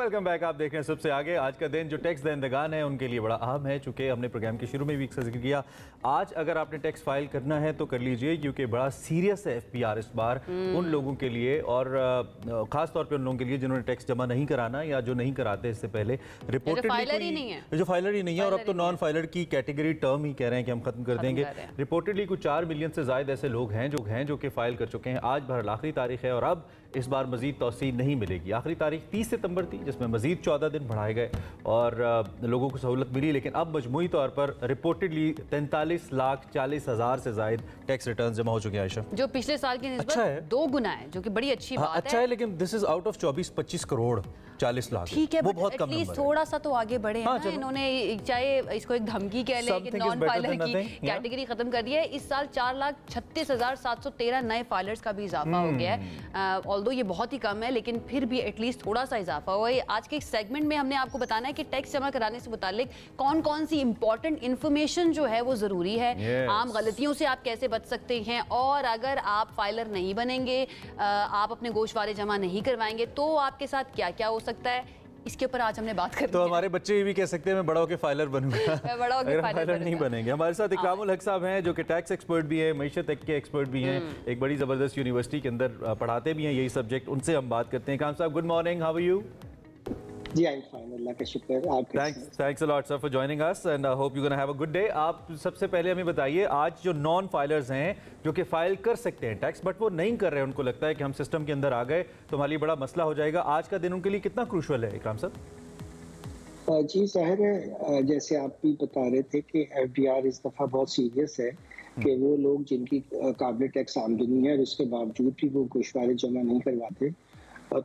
Welcome back. आप देख रहे हैं सबसे आगे। आज का दिन जो टैक्स दहिंदगान है उनके लिए बड़ा अहम है, चूंकि हमने प्रोग्राम के शुरू में भी इसका जिक्र किया। आज अगर आपने टैक्स फाइल करना है तो कर लीजिए, क्योंकि बड़ा सीरियस है एफपीआर इस बार उन लोगों के लिए, और खास तौर पे उन लोगों के लिए जिन्होंने टैक्स जमा नहीं कराना या जो नहीं कराते इससे पहले। रिपोर्टेडली जो फाइलर ही नहीं है, और अब तो नॉन फाइलर की कैटेगरी टर्म ही कह रहे हैं कि हम खत्म कर देंगे। रिपोर्टेडली कुछ 4 मिलियन से ज्यादा ऐसे लोग हैं जो कि फाइल कर चुके हैं। आज बहरहाल आखिरी तारीख है और अब इस बार मजीद तौसी नहीं मिलेगी। आखिरी तारीख 30 सितंबर थी, जिसमें मजीद 14 दिन बढ़ाए गए और लोगों को सहूलत मिली, लेकिन अब मजमूई तौर पर रिपोर्टेडली 43,40,000 से ज्यादा टैक्स रिटर्न जमा हो चुके हैं। आयशा, जो पिछले साल की निस्बत अच्छा 2 गुना है, जो कि बड़ी अच्छी बात है। अच्छा है, लेकिन this is out of 24-25 crore 40 lakh, ठीक है, वो बहुत कम नंबर है। थोड़ा सा तो आगे बढ़े हैं ना इन्होंने, चाहे इसको एक धमकी कह लें कि नॉन फाइलर की कैटेगरी खत्म कर दी है। इस साल 4,36,713 नए फाइलर्स का भी इजाफा हो गया है। ऑल्दो ये बहुत ही कम है, लेकिन फिर भी एटलीस्ट थोड़ा सा इजाफा हुआ है। आज के सेगमेंट में हमने आपको बताना है कि टैक्स जमा कराने से मुतालिक कौन कौन सी इंपॉर्टेंट इन्फॉर्मेशन जो है वो जरूरी है, आम गलतियों से आप कैसे बच सकते हैं, और अगर आप फाइलर नहीं बनेंगे, आप अपने गोशवारे जमा नहीं करवाएंगे तो आपके साथ क्या क्या हो सकता है, इसके ऊपर आज हमने बात करनी है। तो हमारे बच्चे ये भी कह सकते हैं मैं बड़ा होकर फाइलर बनूंगा, मैं बड़ा होकर फाइलर नहीं बनेंगे। हमारे साथ इकरामुल हक साहब हैं, जो कि टैक्स एक्सपर्ट भी है, मईशत के एक्सपर्ट भी हैं, एक बड़ी ज़बरदस्त यूनिवर्सिटी के अंदर पढ़ाते भी हैं यही सब्जेक्ट। उनसे हम बात करते हैं। Ikram Sahab, good morning, how are you? जी, आई एम फाइन, अल्लाह का शुक्र। आप thanks a lot sir for joining us and I hope you gonna have a good day. आप सबसे पहले हमें बताइए, आज जो नॉन फाइलर्स हैं जो कि फाइल कर सकते हैं टैक्स बट वो नहीं कर रहे हैं, उनको लगता है कि हम सिस्टम के अंदर आ गए तो हमारे लिए बड़ा मसला हो जाएगा, आज का दिन उनके लिए कितना क्रूशियल है? इकराम साहब जी, ज़ाहिर है, जैसे आप भी बता रहे थे कि एफडीआर इस दफ़ा बहुत सीरियस है कि वो लोग जिनकी काबिल टैक्स आमदनी है और उसके बावजूद भी वो गोशवारे जमा नहीं करवाते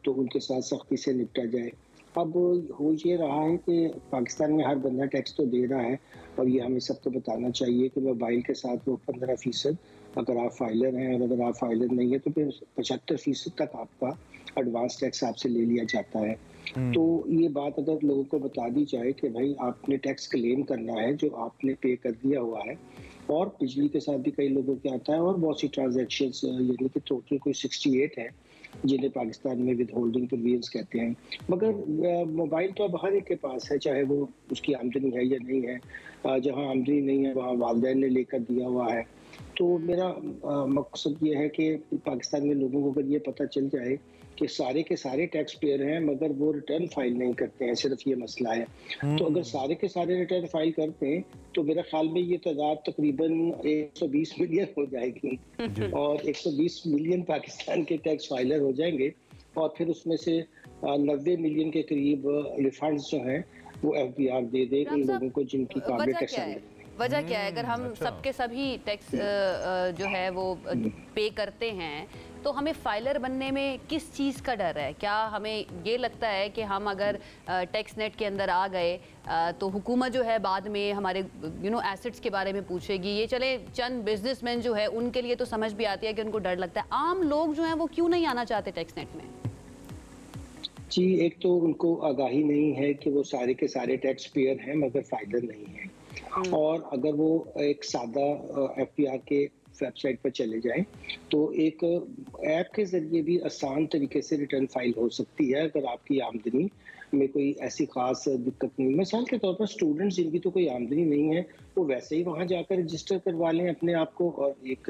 तो उनके साथ सख्ती से निपटा जाए। अब हो ये रहा है कि पाकिस्तान में हर बंदा टैक्स तो दे रहा है, और ये हमें सबको बताना चाहिए कि मोबाइल के साथ वो 15% अगर आप फाइलर हैं, और अगर आप फाइलर नहीं है तो फिर 75% तक आपका एडवांस टैक्स आपसे ले लिया जाता है। तो ये बात अगर लोगों को बता दी जाए कि भाई आपने टैक्स क्लेम करना है जो आपने पे कर दिया हुआ है, और बिजली के साथ भी कई लोगों के आता है, और बहुत सी ट्रांजैक्शंस यानी कि टोटल कोई 68 है जिन्हें पाकिस्तान में विद होल्डिंग प्रोविजंस कहते हैं। मगर मोबाइल तो अब हर एक के पास है, चाहे वो उसकी आमदनी है या नहीं है। जहाँ आमदनी नहीं है वहाँ वालिदैन ने लेकर दिया हुआ है। तो मेरा मकसद ये है कि पाकिस्तान में लोगों को अगर ये पता चल जाए कि सारे के सारे टैक्स पेयर हैं मगर वो रिटर्न फाइल नहीं करते हैं, सिर्फ ये मसला है। तो अगर सारे के सारे रिटर्न फाइल करते हैं तो मेरा ख्याल में ये तादाद तकरीबन 120 मिलियन हो जाएगी, और 120 मिलियन पाकिस्तान के टैक्स फाइलर हो जाएंगे, और फिर उसमें से 90 मिलियन के करीब रिफंड्स जो हैं वो एफबीआर दे दे उन लोगों को जिनकी काबिल टैक्स आमदनी। वजह क्या है? अगर हम सबके सभी टैक्स जो है वो पे करते हैं तो हमें फाइलर बनने में किस चीज़ का डर है? क्या हमें ये लगता है कि हम अगर टैक्स नेट के अंदर आ गए तो हुकूमत जो है बाद में हमारे एसेट्स के बारे में पूछेगी? ये चले चंद बिजनेसमैन जो है उनके लिए तो समझ भी आती है कि उनको डर लगता है, आम लोग जो हैं वो क्यों नहीं आना चाहते टैक्स नेट में? जी, एक तो उनको आगाही नहीं है कि वो सारे के सारे टैक्स पेयर हैं मगर फाइलर नहीं है, और अगर वो एक सादा एफपीआर के वेबसाइट पर चले जाएं तो एक ऐप के जरिए भी आसान तरीके से रिटर्न फाइल हो सकती है। अगर आपकी आमदनी में कोई ऐसी खास दिक्कत नहीं, मिसाल के तौर पर स्टूडेंट्स जिनकी तो कोई आमदनी नहीं है वो वैसे ही वहाँ जाकर रजिस्टर करवा लें अपने आप को, और एक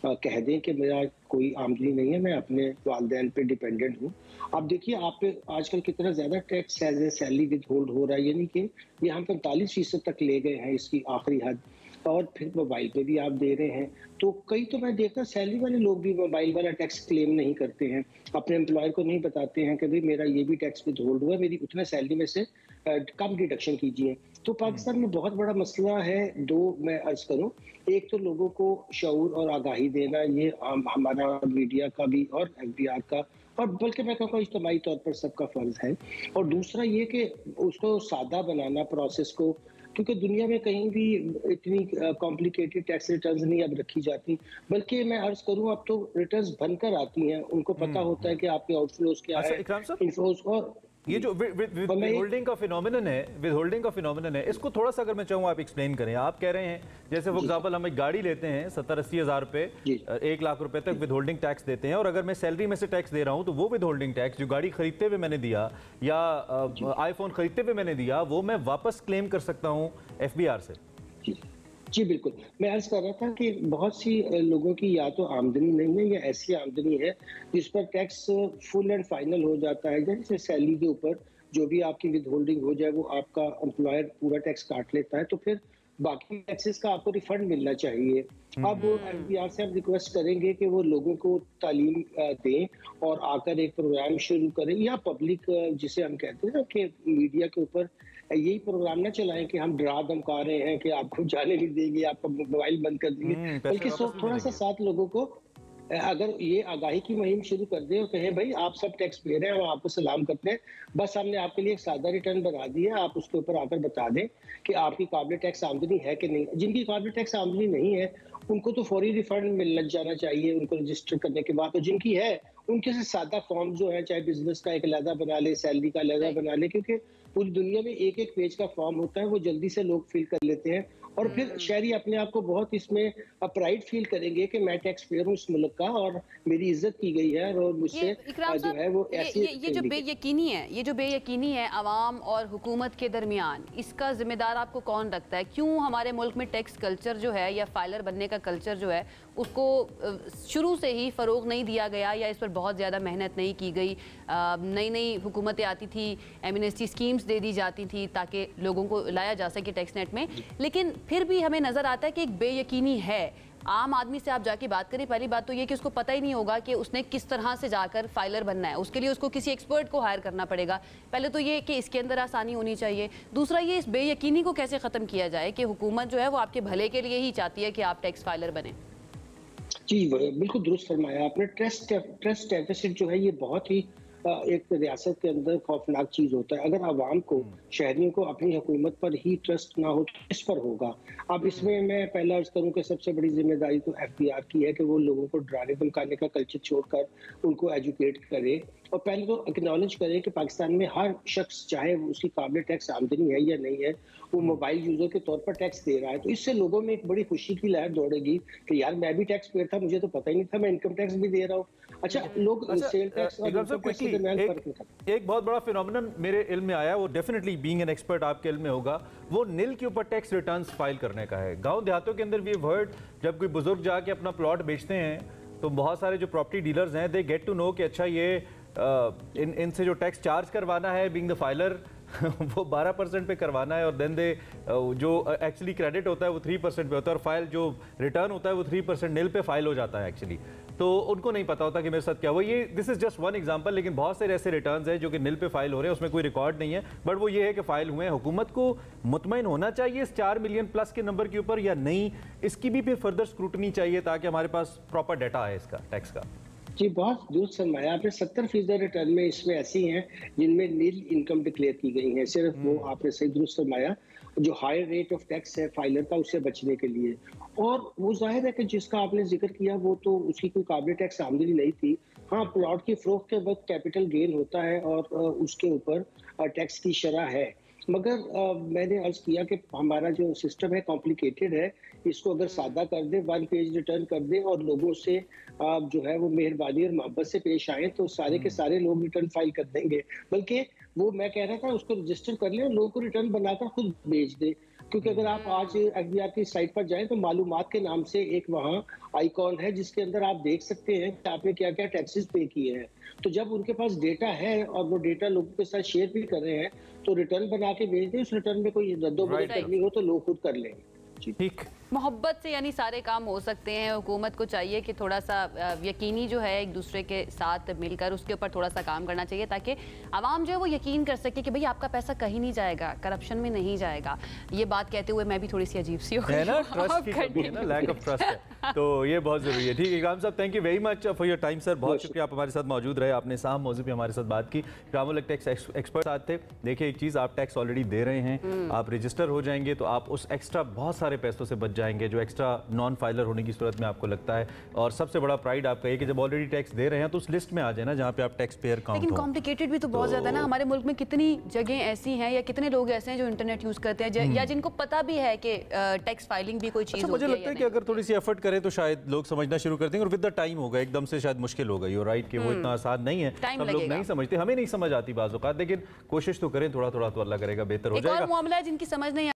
कह दें कि मेरा कोई आमदनी नहीं है, मैं अपने वालिदैन पे डिपेंडेंट हूँ। अब देखिए आप पे आजकल कितना ज़्यादा टैक्स सैलरी विद होल्ड हो रहा है, यानी कि ये हम 45% तक ले गए हैं इसकी आखिरी हद, और फिर मोबाइल पे भी आप दे रहे हैं। तो कई तो मैं देखता सैलरी वाले लोग भी मोबाइल वाला टैक्स क्लेम नहीं करते हैं, अपने एम्प्लॉयर को नहीं बताते हैं कि भाई मेरा ये भी टैक्स विद होल्ड हुआ है, मेरी उतना सैलरी में से कम डिडक्शन कीजिए। तो पाकिस्तान में बहुत बड़ा मसला है। दो मैं अर्ज करूं, एक तो लोगों को शऊर और आगाही देना, ये हमारा मीडिया का भी और एफबीआर का, और बल्कि मैं कहूँगा इज्तिमाई तौर पर सबका फर्ज है। और दूसरा ये कि उसको सादा बनाना प्रोसेस को, क्योंकि दुनिया में कहीं भी इतनी कॉम्प्लिकेटेड टैक्स रिटर्न्स नहीं अब रखी जाती, बल्कि मैं अर्ज करूं अब तो रिटर्न्स बनकर आती हैं, उनको पता होता है कि आपके आउटफ्लोज क्या है, इनफ्लोज, और ये जो विदहोल्डिंग का फिनोमिनन है, इसको थोड़ा सा अगर मैं चाहूँ आप एक्सप्लेन करें। आप कह रहे हैं जैसे फॉर एग्जांपल हम एक गाड़ी लेते हैं 70-80 हज़ार रुपए, 1 लाख रुपए तक विदहोल्डिंग टैक्स देते हैं, और अगर मैं सैलरी में से टैक्स दे रहा हूँ तो वो विदहोल्डिंग टैक्स जो गाड़ी खरीदते हुए मैंने दिया या आईफोन खरीदते हुए मैंने दिया, वो मैं वापस क्लेम कर सकता हूँ FBR से। जी बिल्कुल, मैं अर्ज कर रहा था कि बहुत सी लोगों की या तो आमदनी नहीं है या ऐसी आमदनी है जिस पर टैक्स फुल एंड फाइनल हो जाता है। जैसे सैलरी के ऊपर जो भी आपकी विद होल्डिंग हो जाए वो आपका एम्प्लॉयर पूरा टैक्स काट लेता है, तो फिर बाकी टैक्सेस का आपको रिफंड मिलना चाहिए। अब FBR से हम रिक्वेस्ट करेंगे कि वो लोगों को तालीम दें और आकर एक प्रोग्राम शुरू करें, या पब्लिक जिसे हम कहते हैं ना कि मीडिया के ऊपर यही प्रोग्राम ना चलाएं कि हम डरा धमका रहे हैं कि आपको जाने नहीं देंगे, आपका मोबाइल बंद कर देंगे, बल्कि थोड़ा सा साथ लोगों को अगर ये आगाही की मुहिम शुरू कर दे और कहें भाई आप सब टैक्स पे रहे हैं, हम आपको सलाम करते हैं, बस हमने आपके लिए एक सादा रिटर्न बना दिया, आप उसके ऊपर आकर बता दें कि आपकी काबिल टैक्स आमदनी है कि नहीं। जिनकी काबिल टैक्स आमदनी नहीं है उनको तो फौरी रिफंड मिल जाना चाहिए उनको रजिस्टर करने के बाद, और जिनकी है उनके से सादा फॉर्म जो है, चाहे बिजनेस का एक अलहदा बना ले, सैलरी का अलहदा बना ले, क्योंकि पूरी दुनिया में एक एक पेज का फॉर्म होता है, वो जल्दी से लोग फिल कर लेते हैं और फिर शहरी अपने आप को बहुत इसमें प्राइड फील करेंगे कि मैं टैक्स पेयर हूँ इस मुल्क का और मेरी इज्जत की गई है और मुझसे जो है वो ऐसी ये जो बेयकीनी है अवाम और हुकूमत के दरमियान, इसका जिम्मेदार आपको कौन रखता है? क्यों हमारे मुल्क में टैक्स कल्चर जो है या फाइलर बनने का कल्चर जो है उसको शुरू से ही फ़रोग नहीं दिया गया, या इस पर बहुत ज़्यादा मेहनत नहीं की गई? नई नई हुकूमतें आती थी, एमनेस्टी स्कीम्स दे दी जाती थी ताकि लोगों को लाया जा सके टैक्स नेट में, लेकिन फिर भी हमें नज़र आता है कि एक बेयकीनी है। आम आदमी से आप जाके बात करें, पहली बात तो ये कि उसको पता ही नहीं होगा कि उसने किस तरह से जाकर फाइलर बनना है, उसके लिए उसको किसी एक्सपर्ट को हायर करना पड़ेगा। पहले तो ये कि इसके अंदर आसानी होनी चाहिए, दूसरा ये इस बेयकीनी को कैसे ख़त्म किया जाए कि हुकूमत जो है वो आपके भले के लिए ही चाहती है कि आप टैक्स फाइलर बने। जी बिल्कुल दुरुस्त फरमाया आपने। ट्रस्ट डेफिसिट जो है ये बहुत ही एक रियासत के अंदर खौफनाक चीज होता है। अगर आवाम को, शहरियों को अपनी हुकूमत पर ही ट्रस्ट ना हो तो किस पर होगा? अब इसमें मैं पहला अर्ज करूं कि सबसे बड़ी जिम्मेदारी तो FBR की है कि वो लोगों को डराने धमकाने का कल्चर छोड़कर उनको एजुकेट करे और पहले तो एक्नॉलेज करें कि पाकिस्तान में हर शख्स, चाहे उसकी काबिल टैक्स आमदनी है या नहीं है, वो मोबाइल यूजर के तौर पर टैक्स दे रहा है। तो इससे लोगों में एक बड़ी खुशी की लहर दौड़ेगी कि यार मैं भी टैक्स पेयर था, मुझे तो पता ही नहीं था, मैं इनकम टैक्स भी दे रहा हूँ। अच्छा, लोग सेल टैक्स और इनकम टैक्स के दरमियान फर्क नहीं करते। एक बहुत बड़ा फिनोमिनन मेरे इल्म में आया, वो डेफिनेटली बीइंग एन एक्सपर्ट आपके इल्म में होगा, वो निल के ऊपर टैक्स रिटर्न्स फाइल करने का है। गांव देहातों के अंदर वी हैव हर्ड, जब कोई बुजुर्ग जाके अपना प्लॉट बेचते हैं तो बहुत सारे जो प्रॉपर्टी डीलर्स हैं दे गेट टू नो कि अच्छा ये इनसे जो टैक्स चार्ज करवाना है बीइंग द फाइलर वो 12% पे करवाना है, और देन दे जो एक्चुअली क्रेडिट होता है वो 3% पे होता है, और फाइल जो रिटर्न होता है वो 3% निल पे फाइल हो जाता है एक्चुअली। तो उनको नहीं पता होता कि मेरे साथ क्या हुआ। ये this is just one example, लेकिन बहुत सारे ऐसे रिटर्न्स हैं जो कि निल पे फाइल हो रहे हैं, उसमें कोई रिकॉर्ड नहीं है, बट वो ये है कि फाइल हुए हैं। हुकूमत को मुतमईन होना चाहिए इस 4 मिलियन प्लस के नंबर के ऊपर या नहीं, इसकी भी फिर फर्दर स्क्रूटनी चाहिए ताकि हमारे पास प्रॉपर डाटा है इसका टैक्स का। जी बहुत दुरुस्त फरमाया आपने। 70% रिटर्न में इसमें ऐसी हैं जिनमें नील इनकम डिक्लेयर की गई है, सिर्फ वो आपने सही दुरुस्त फरमाया, जो हाई रेट ऑफ टैक्स है फाइलर का, उससे बचने के लिए। और वो जाहिर है कि जिसका आपने जिक्र किया वो तो उसकी कोई काबिल टैक्स आमदनी नहीं थी। हाँ, प्लॉट की फरोख्त के वक्त कैपिटल गेन होता है और उसके ऊपर टैक्स की शरह है, मगर मैंने अर्ज किया कि हमारा जो सिस्टम है कॉम्प्लिकेटेड है, इसको अगर सादा कर दे, 1 पेज रिटर्न कर दे और लोगों से जो है वो मेहरबानी और मोहब्बत से पेश आए तो सारे के सारे लोग रिटर्न फाइल कर देंगे। बल्कि वो मैं कह रहा था उसको रजिस्टर कर ले और लोगों को रिटर्न बनाकर खुद भेज दे, क्योंकि अगर आप आज FBR की साइट पर जाएं तो मालूमात के नाम से एक वहाँ आइकॉन है जिसके अंदर आप देख सकते हैं कि आपने क्या क्या टैक्सेस पे किए हैं। तो जब उनके पास डेटा है और वो डेटा लोगों के साथ शेयर भी कर रहे हैं तो रिटर्न बना के भेज दें। उस रिटर्न में कोई रद्दोबदल करनी हो तो लोग खुद कर लेंगे। ठीक, मोहब्बत से यानी सारे काम हो सकते हैं। हुकूमत को चाहिए कि थोड़ा सा यकीनी जो है एक दूसरे के साथ मिलकर उसके ऊपर थोड़ा सा काम करना चाहिए ताकि आवाम जो है वो यकीन कर सके कि भाई आपका पैसा कहीं नहीं जाएगा, करप्शन में नहीं जाएगा। ये बात कहते हुए मैं भी थोड़ी सी अजीब सी हो गई ना, ट्रस्ट की कमी है ना, लैक ऑफ ट्रस्ट है, तो ये बहुत जरूरी है। ठीक है इकराम साहब, thank you very much for your time sir, बहुत शुक्रिया आप हमारे साथ मौजूद रहे, आपने साहब मौजूद भी हमारे साथ बात की। इकरामुल टैक्स एक्सपर्ट साथ थे। देखिए एक चीज़, आप टैक्स ऑलरेडी दे रहे हैं, आप रजिस्टर हो जाएंगे तो आप उस एक्स्ट्रा बहुत सारे पैसों से बच जाएंगे जो एक्स्ट्रा नॉन फाइलर होने की सूरत में आपको लगता है? और सबसे बड़ा प्राइड आपका ये कि जब ऑलरेडी टैक्स दे रहे हैं तो उस लिस्ट में आ जाए ना जहाँ पे आप टैक्स पेयर काउंट लेकिन हो। कॉम्प्लिकेटेड भी तो बहुत ज्यादा ना, हमारे मुल्क में कितनी जगह ऐसी हैं या कितने लोग ऐसे हैं जो इंटरनेट यूज करते हैं या जिनको पता भी है कि टैक्स फाइलिंग भी कोई चीज होती है। मुझे लगता है कि अगर थोड़ी सी एफर्ट करें तो शायद लोग समझना शुरू कर देंगे और विद द टाइम होगा, एकदम से शायद मुश्किल होगा। यू राइट कि वो इतना आसान नहीं है, सब लोग नहीं समझते, हमें नहीं समझ आती बाज़ औक़ात, लेकिन कोशिश तो करें थोड़ा थोड़ा, तो अल्लाह करेगा बेहतर हो जाएगा। एक और मामला है जिनकी समझ नहीं